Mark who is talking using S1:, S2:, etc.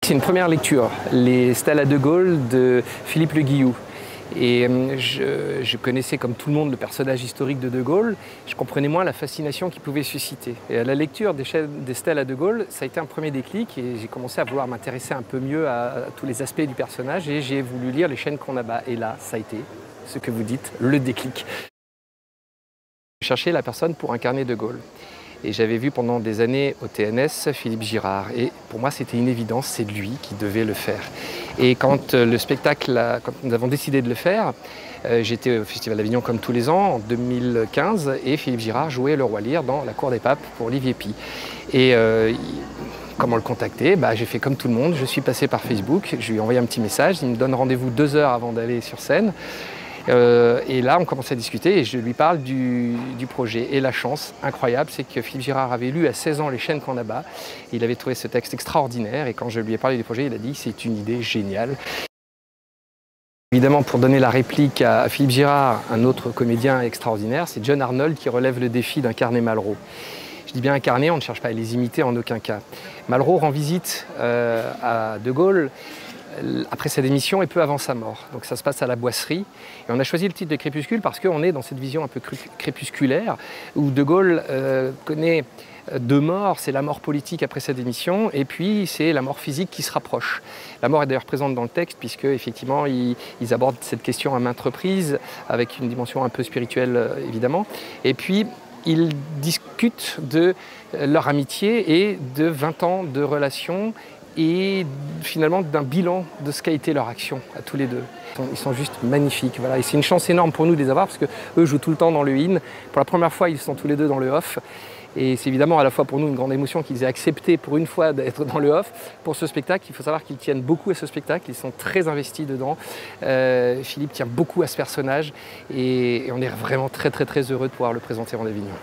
S1: C'est une première lecture, les Stella de Gaulle de Philippe Le Guillou. Et je connaissais comme tout le monde le personnage historique de Gaulle, je comprenais moins la fascination qu'il pouvait susciter. Et à la lecture des Stella de Gaulle, ça a été un premier déclic et j'ai commencé à vouloir m'intéresser un peu mieux à tous les aspects du personnage et j'ai voulu lire Les chaînes qu'on abat. Et là, ça a été ce que vous dites, le déclic. Je cherchais la personne pour incarner De Gaulle. Et j'avais vu pendant des années au TNS Philippe Girard. Et pour moi, c'était une évidence, c'est lui qui devait le faire. Et quand quand nous avons décidé de le faire, j'étais au Festival d'Avignon comme tous les ans en 2015 et Philippe Girard jouait le roi Lear dans La Cour des Papes pour Olivier Py. Et comment le contacter? J'ai fait comme tout le monde, je suis passé par Facebook, je lui ai envoyé un petit message, il me donne rendez-vous 2 heures avant d'aller sur scène. Et là, on commence à discuter et je lui parle du projet. Et la chance incroyable, c'est que Philippe Girard avait lu à 16 ans Les chaînes qu'on abat. Il avait trouvé ce texte extraordinaire et quand je lui ai parlé du projet, il a dit que c'est une idée géniale. Évidemment, pour donner la réplique à Philippe Girard, un autre comédien extraordinaire, c'est John Arnold qui relève le défi d'incarner Malraux. Je dis bien incarner, on ne cherche pas à les imiter en aucun cas. Malraux rend visite à De Gaulle après sa démission et peu avant sa mort. Donc ça se passe à la Boisserie. Et on a choisi le titre de Crépuscule parce qu'on est dans cette vision un peu crépusculaire où De Gaulle connaît 2 morts, c'est la mort politique après sa démission et puis c'est la mort physique qui se rapproche. La mort est d'ailleurs présente dans le texte puisque effectivement ils abordent cette question à maintes reprises avec une dimension un peu spirituelle évidemment. Et puis ils discutent de leur amitié et de 20 ans de relation et finalement d'un bilan de ce qu'a été leur action à tous les deux. Ils sont juste magnifiques, voilà. Et c'est une chance énorme pour nous de les avoir parce qu'eux jouent tout le temps dans le in. Pour la première fois, ils sont tous les deux dans le off. Et c'est évidemment à la fois pour nous une grande émotion qu'ils aient accepté pour une fois d'être dans le off. Pour ce spectacle, il faut savoir qu'ils tiennent beaucoup à ce spectacle, ils sont très investis dedans. Philippe tient beaucoup à ce personnage et on est vraiment très heureux de pouvoir le présenter en Avignon.